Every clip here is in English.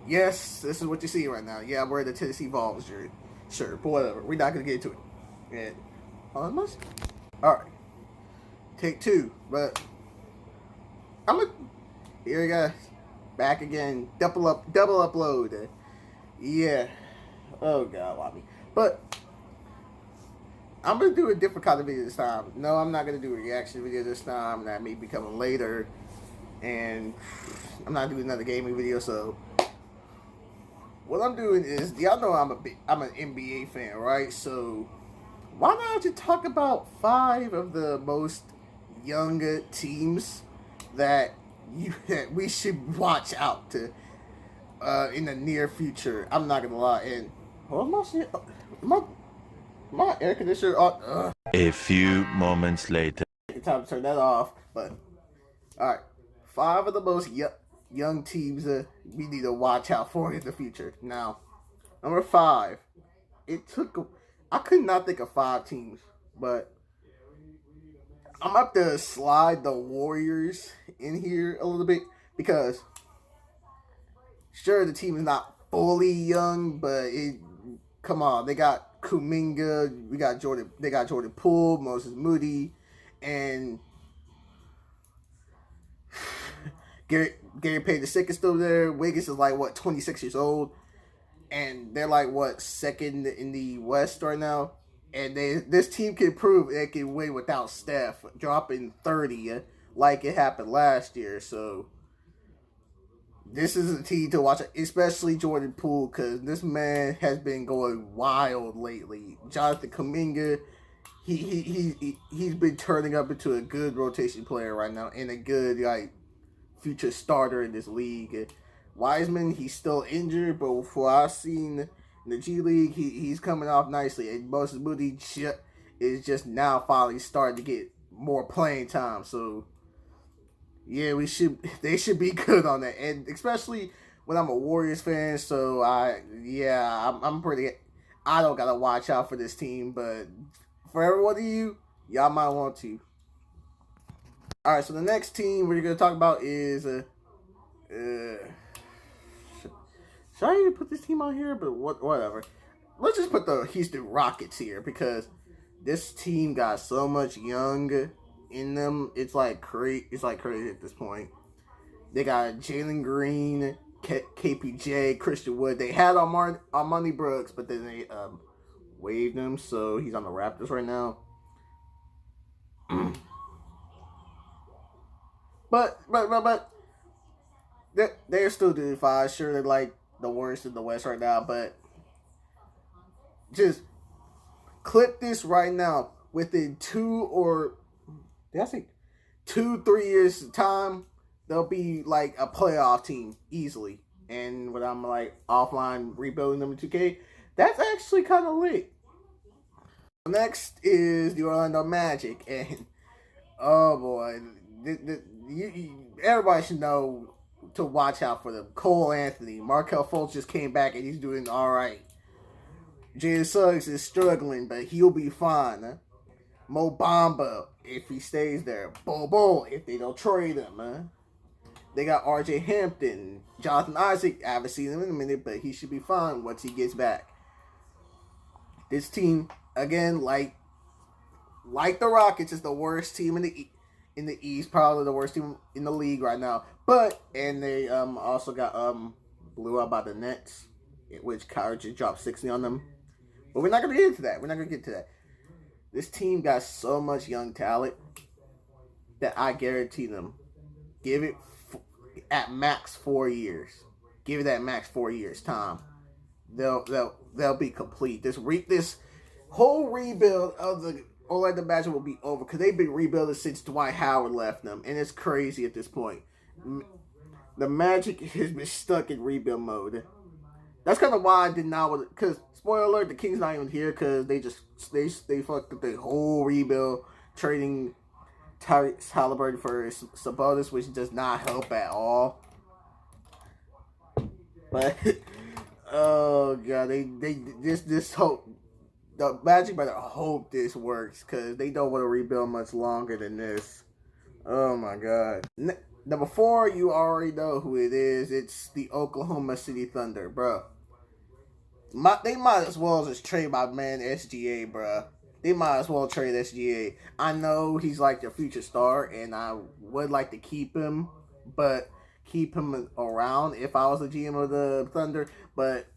Yes, this is what you see right now. Yeah, I'm wearing the Tennessee Vols shirt. Sure, but whatever. We're not gonna get into it. And almost. All right, take two. But I'm a here, guys. Back again. Double upload. Yeah. Oh God, Bobby. But I'm gonna do a different kind of video this time. No, I'm not gonna do a reaction video this time. That may be coming later, and I'm not doing another gaming video. So what I'm doing is, y'all know I'm an NBA fan, right? So why not just talk about 5 of the most younger teams that that we should watch out to in the near future. I'm not gonna lie. And hold on, my air conditioner on. A few moments later. Time to turn that off. But all right, 5 of the most young teams we need to watch out for in the future. Now, number 5. I could not think of 5 teams, but I'm up to slide the Warriors in here a little bit because sure the team is not fully young, but come on, they got Kuminga, they got Jordan Poole, Moses Moody, and Gary Payton II is still there. Wiggins is like 26 years old, and they're like second in the West right now. And this team can prove it can win without Steph dropping 30 like it happened last year. So this is a team to watch, especially Jordan Poole, because this man has been going wild lately. Jonathan Kuminga, he's been turning up into a good rotation player right now and a good future starter in this league. Wiseman, he's still injured, but from what I've seen in the G League, he's coming off nicely. And Moses Moody is just now finally starting to get more playing time. So yeah, they should be good on that. And especially when I'm a Warriors fan, so I'm pretty. I don't gotta watch out for this team, but for every one of you, y'all might want to. All right, so the next team we're gonna talk about is should I even put this team on here? But whatever. Let's just put the Houston Rockets here because this team got so much young in them. It's like crazy. It's like crazy at this point. They got Jalen Green, KPJ, Christian Wood. They had Armani Brooks, but then they waived him, so he's on the Raptors right now. but they're still doing fine. Sure, they're like the worst in the West right now, but just clip this right now. Within 2 3 years time, they'll be like a playoff team easily. And when I'm like offline rebuilding them in 2K, that's actually kind of lit. Next is the Orlando Magic, and oh boy, everybody should know to watch out for them. Cole Anthony, Markelle Fultz just came back and he's doing all right. Jalen Suggs is struggling, but he'll be fine. Huh? Mo Bamba, if he stays there. Bobo, if they don't trade him. Huh? They got R.J. Hampton, Jonathan Isaac. I haven't seen him in a minute, but he should be fine once he gets back. This team, again, like the Rockets, is the worst team in the East, probably the worst team in the league right now. And they also got blew out by the Nets, which Kyrie just dropped 60 on them. But we're not gonna get into that. This team got so much young talent that I guarantee them, give it at max 4 years. Give it at max 4 years time. They'll be complete. This whole rebuild of the Orlando Magic will be over because they've been rebuilding since Dwight Howard left them, and it's crazy at this point. The Magic has been stuck in rebuild mode. That's kind of why I did not want to, because spoiler alert, the Kings not even here because they fucked up the whole rebuild, trading Tyrese Halliburton for Sabonis, which does not help at all. But oh god, they this hope. The Magic better hope this works because they don't want to rebuild much longer than this. Oh my god. Number 4, you already know who it is. It's the Oklahoma City Thunder, bro. They might as well just trade my man SGA, bro. They might as well trade SGA. I know he's like their future star, and I would like to keep him, but keep him around if I was the GM of the Thunder. But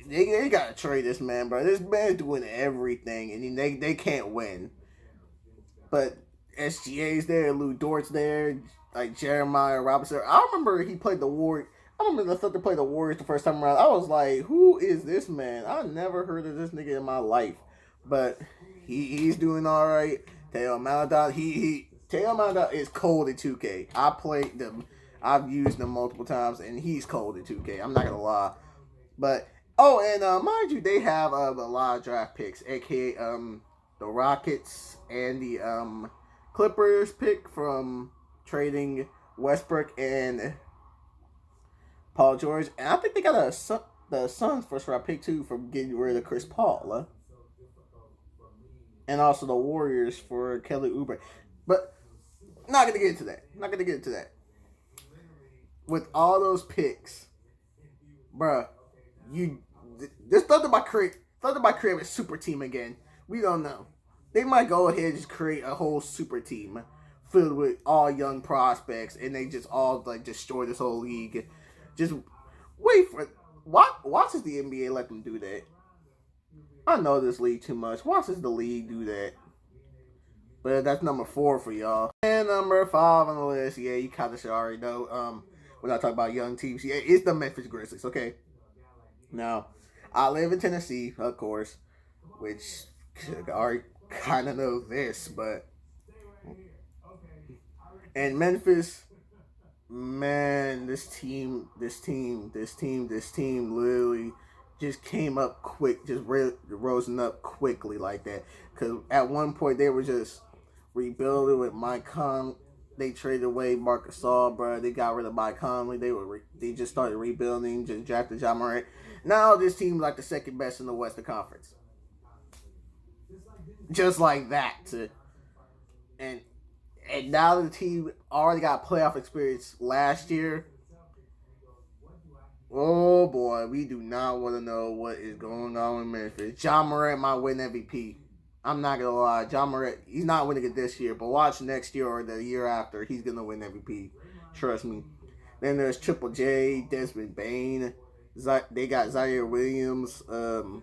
they gotta trade this man, bro. This man's doing everything, and they can't win. But SGA's there, Lou Dort's there, like Jeremiah Robinson. I remember he played the Warriors. I remember the Thunder played the Warriors the first time around. I was like, who is this man? I never heard of this nigga in my life. But he's doing all right. Teo Maladon, Teo Maladon is cold in 2K. I played them. I've used them multiple times, and he's cold in 2K. I'm not gonna lie. But mind you, they have a lot of draft picks, aka the Rockets and the Clippers pick from trading Westbrook and Paul George, and I think they got the Suns first round pick too from getting rid of Chris Paul, and also the Warriors for Kelly Oubre. But not gonna get into that. With all those picks, bruh, this Thunder by crib is super team again. We don't know. They might go ahead and just create a whole super team filled with all young prospects, and they just all like destroy this whole league. Just wait for watch as the NBA let them do that. I know this league too much. Watch as the league do that. But that's number 4 for y'all. And number 5 on the list, yeah, you kind of should already know. When I talk about young teams, yeah, it's the Memphis Grizzlies. Okay. Now, I live in Tennessee, of course, which I already kind of know this, but and Memphis. Man, this team literally just came up quick, just rosing up quickly like that. Because at one point they were just rebuilding with Mike Conley. They traded away Marcus Gasol, bro. They got rid of Mike Conley. They just started rebuilding, just drafted Ja Morant. Now this team is like the second best in the Western Conference. Just like that. And now the team already got playoff experience last year. Oh boy, we do not want to know what is going on in Memphis. Ja Morant might win MVP. I'm not gonna lie, Ja Morant, he's not winning it this year, but watch next year or the year after, he's gonna win MVP. Trust me. Then there's Triple J, Desmond Bane. They got Zaire Williams. I'm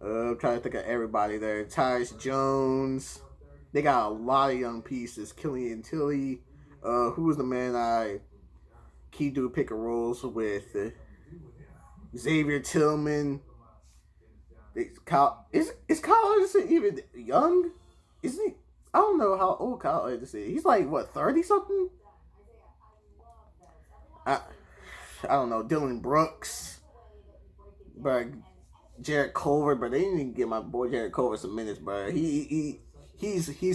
trying to think of everybody there. Tyus Jones. They got a lot of young pieces. Killian Tilly. Who was the man I keep doing pick and rolls with? Xavier Tillman. Is Kyle Anderson even young? Isn't he? I don't know how old Kyle Anderson is. He's like, what, 30 something? I don't know. Dylan Brooks. But Jarrett Culver. But they didn't even get my boy Jarrett Culver some minutes, bro. He's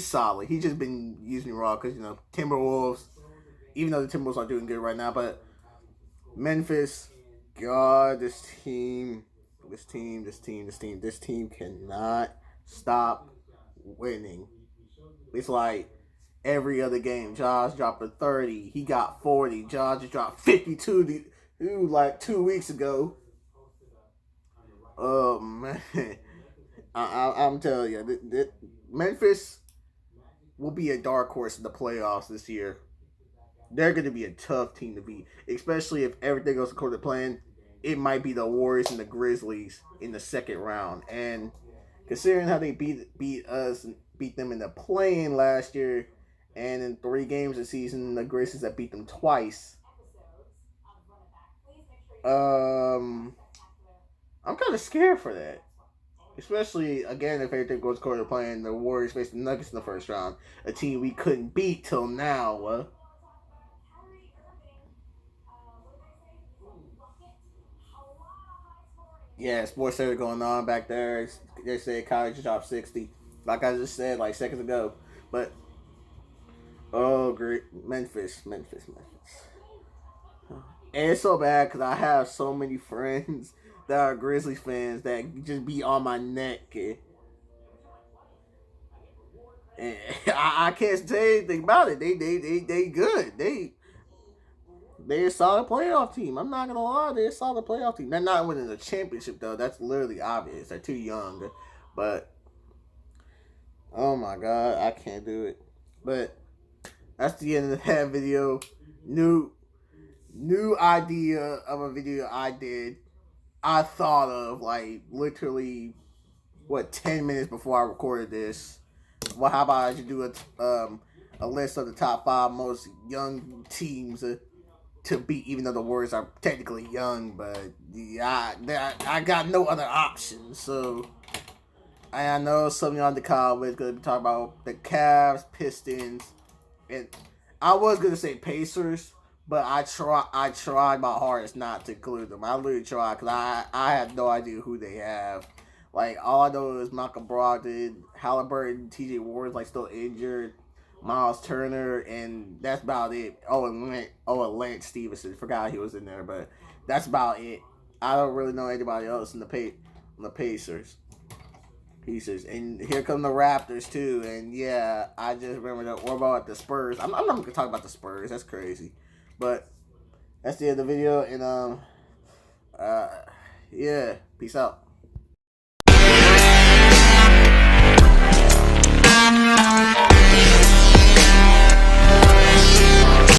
solid. He's just been using raw because, Timberwolves, even though the Timberwolves are doing good right now, but Memphis, God, this team cannot stop winning. It's like every other game, Josh dropped a 30. He got 40. Josh just dropped 52 like 2 weeks ago. Oh, man. I'm telling you, Memphis will be a dark horse in the playoffs this year. They're going to be a tough team to beat, especially if everything goes according to plan. It might be the Warriors and the Grizzlies in the second round. And considering how they beat us and beat them in the play-in last year, and in 3 games this season, the Grizzlies that beat them twice. I'm kind of scared for that. Especially, again, if everything goes according to plan, the Warriors face the Nuggets in the first round. A team we couldn't beat till now. Yeah, Sports Center going on back there. They say Kyrie just dropped 60. Like I just said, like seconds ago. But, oh, great. Memphis. And it's so bad because I have so many friends that are Grizzlies fans that just be on my neck. And I can't say anything about it. They good. They're a solid playoff team. I'm not gonna lie, they're a solid playoff team. They're not winning the championship though. That's literally obvious. They're too young. But oh my god, I can't do it. But that's the end of that video. New idea of a video I thought of like literally 10 minutes before I recorded this. Well, how about I should do a list of the top 5 most young teams to beat, even though the Warriors are technically young, but yeah, I got no other options. So I know some of y'all in the comments gonna be talking about the Cavs, Pistons, and I was gonna say Pacers, but I tried my hardest not to include them. I literally tried because I have no idea who they have. Like all I know is Malcolm Brogdon, Halliburton, T.J. Warren's like still injured, Miles Turner, and that's about it. And Lance Stevenson. Forgot he was in there, but that's about it. I don't really know anybody else in the Pacers. And here come the Raptors too. And yeah, I just remember that. What about the Spurs? I'm not gonna talk about the Spurs. That's crazy. But that's the end of the video. And yeah, peace out.